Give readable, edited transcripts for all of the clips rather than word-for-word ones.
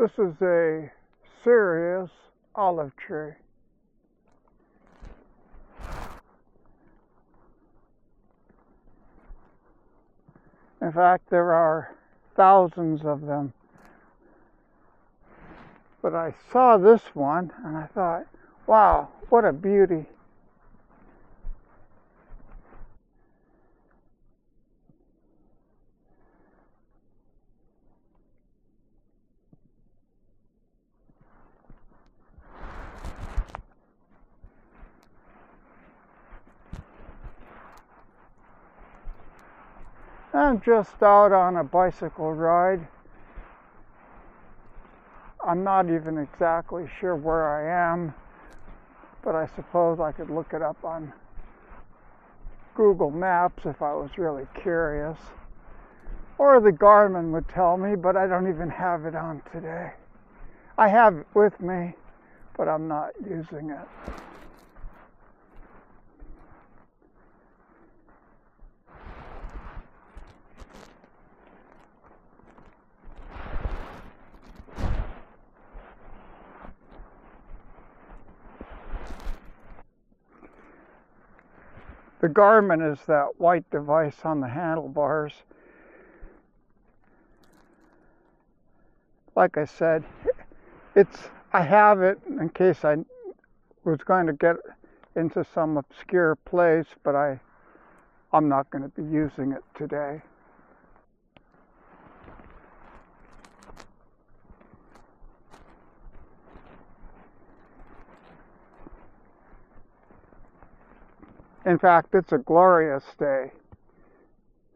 This is a serious olive tree. In fact, there are thousands of them. But I saw this one and I thought, wow, what a beauty. I'm just out on a bicycle ride. I'm not even exactly sure where I am, but I suppose I could look it up on Google Maps if I was really curious. Or the Garmin would tell me, but I don't even have it on today. I have it with me, but I'm not using it. The Garmin is that white device on the handlebars. Like I said, I have it in case I was going to get into some obscure place, but I'm not going to be using it today. In fact, it's a glorious day.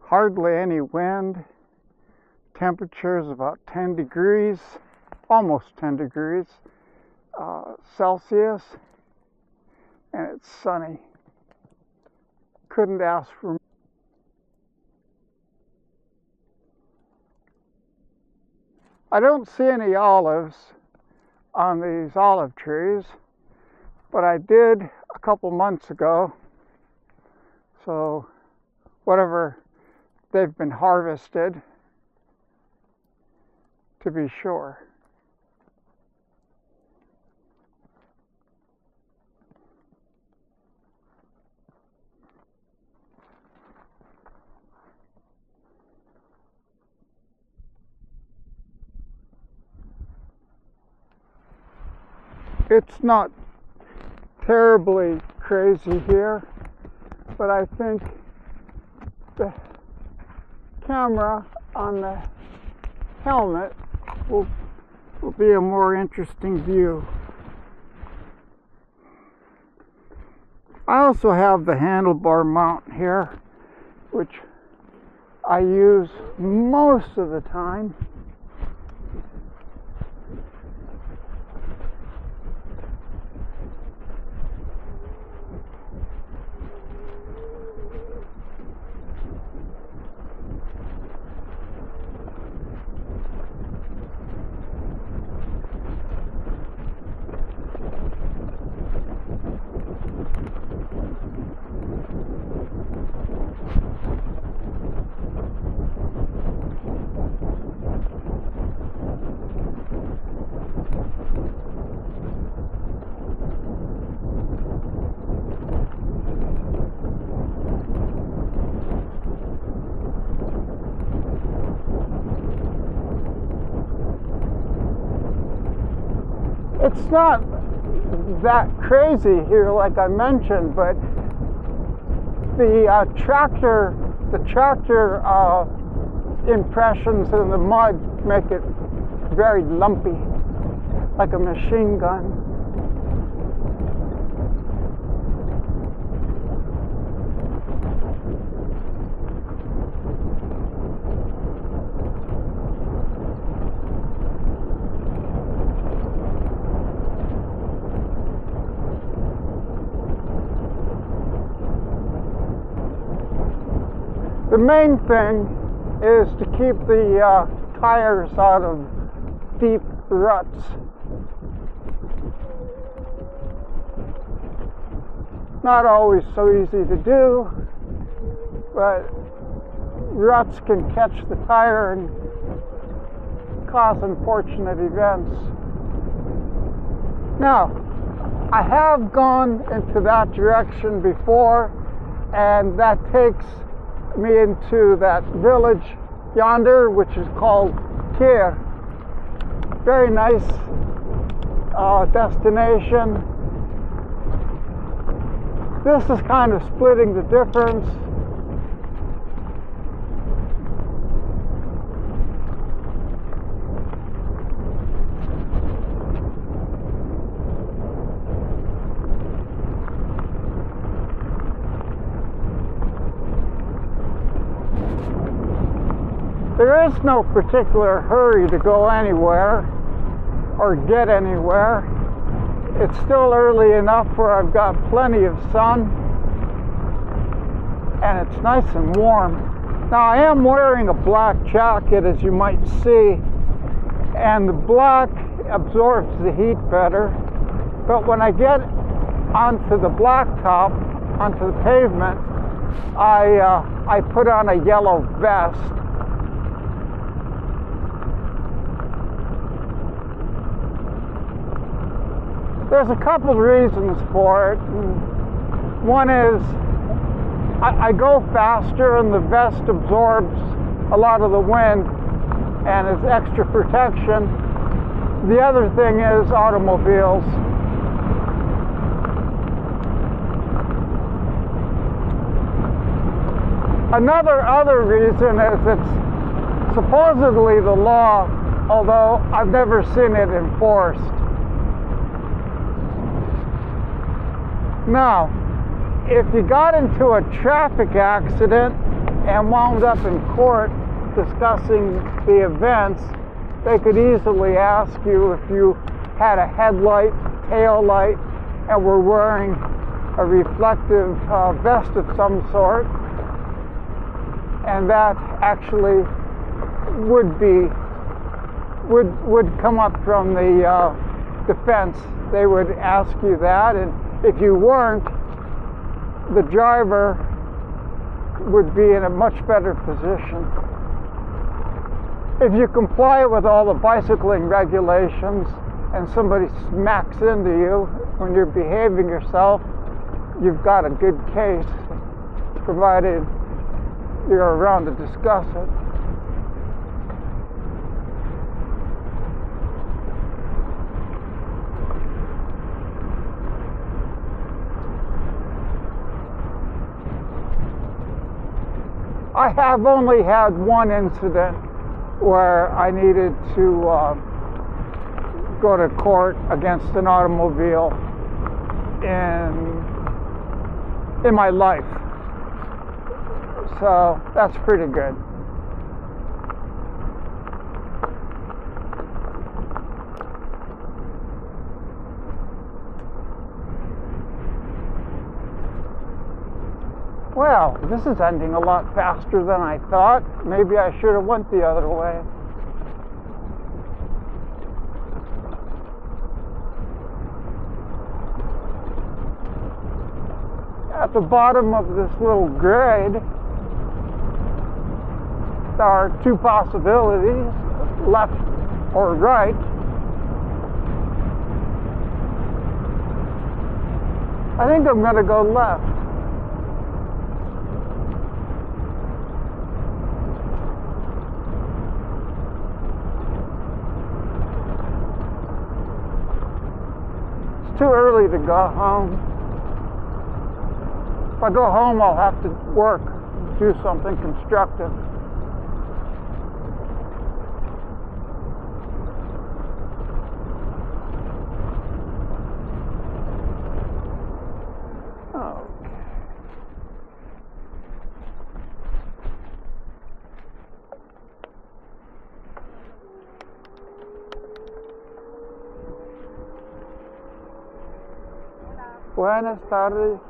Hardly any wind. Temperature is about 10 degrees, almost 10 degrees Celsius, and it's sunny. Couldn't ask for more. I don't see any olives on these olive trees, but I did a couple months ago. So whatever they've been harvested, to be sure. It's not terribly crazy here, but I think the camera on the helmet will be a more interesting view. I also have the handlebar mount here, which I use most of the time. It's not that crazy here, like I mentioned, but the tractor impressions in the mud make it very lumpy, like a machine gun. The main thing is to keep the tires out of deep ruts. Not always so easy to do, but ruts can catch the tire and cause unfortunate events. Now, I have gone into that direction before, and that takes me into that village yonder, which is called Torre. Very nice destination. This is kind of splitting the difference. There is no particular hurry to go anywhere or get anywhere. It's still early enough where I've got plenty of sun and it's nice and warm. Now I am wearing a black jacket, as you might see, and the black absorbs the heat better, but when I get onto the blacktop, onto the pavement, I put on a yellow vest. There's a couple reasons for it. One is I go faster and the vest absorbs a lot of the wind and is extra protection. The other thing is automobiles. Other reason is it's supposedly the law, although I've never seen it enforced. Now, if you got into a traffic accident and wound up in court discussing the events, they could easily ask you if you had a headlight, tail light, and were wearing a reflective vest of some sort, and that actually would come up from the defense. They would ask you that, and if you weren't, the driver would be in a much better position. If you comply with all the bicycling regulations and somebody smacks into you when you're behaving yourself, you've got a good case, provided you're around to discuss it. I have only had one incident where I needed to go to court against an automobile in my life. So that's pretty good. Well, this is ending a lot faster than I thought. Maybe I should have went the other way. At the bottom of this little grade, there are two possibilities, left or right. I think I'm going to go left. Too early to go home. If I go home, I'll have to work, do something constructive. Buenas tardes.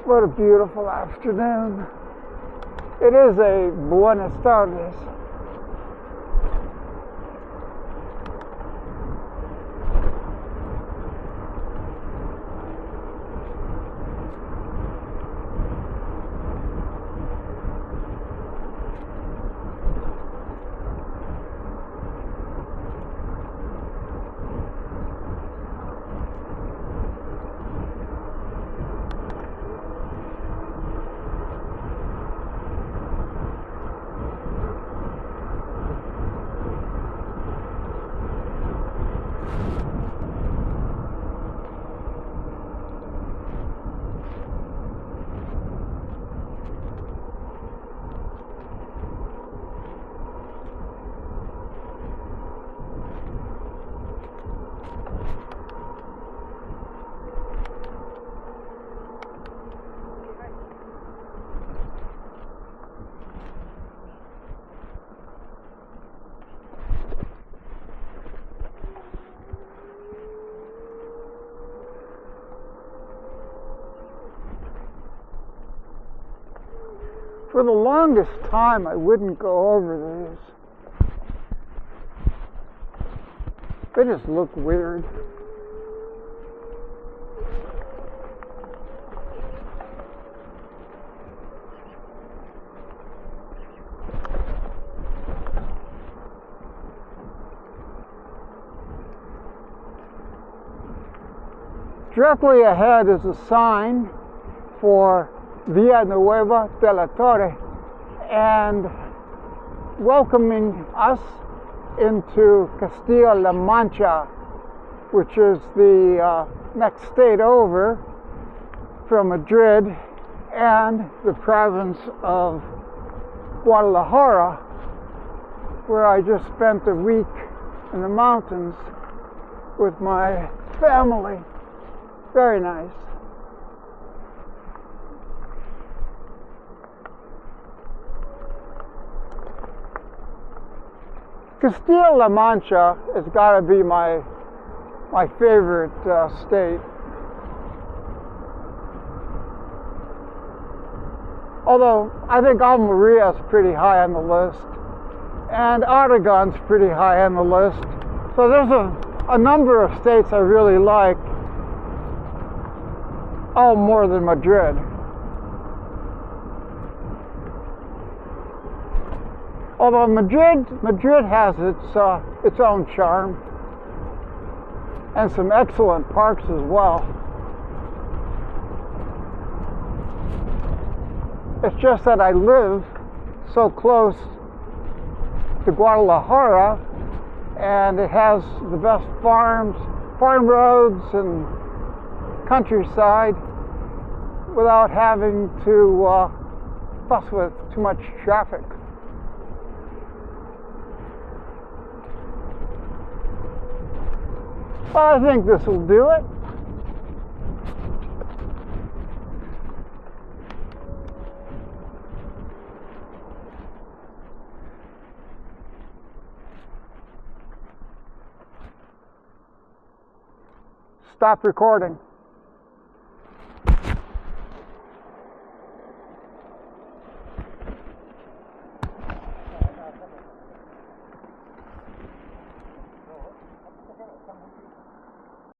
What a beautiful afternoon. It is a buenas tardes. For the longest time, I wouldn't go over these. They just look weird. Directly ahead is a sign for Villanueva de la Torre and welcoming us into Castilla-La Mancha, which is the next state over from Madrid and the province of Guadalajara, where I just spent a week in the mountains with my family. Very nice. Castilla-La Mancha has got to be my favorite state. Although I think Almeria is pretty high on the list, and Aragon's pretty high on the list. So there's a number of states I really like. Oh, more than Madrid. Although Madrid has its own charm and some excellent parks as well. It's just that I live so close to Guadalajara, and it has the best farm roads and countryside without having to fuss with too much traffic. Well, I think this will do it. Stop recording.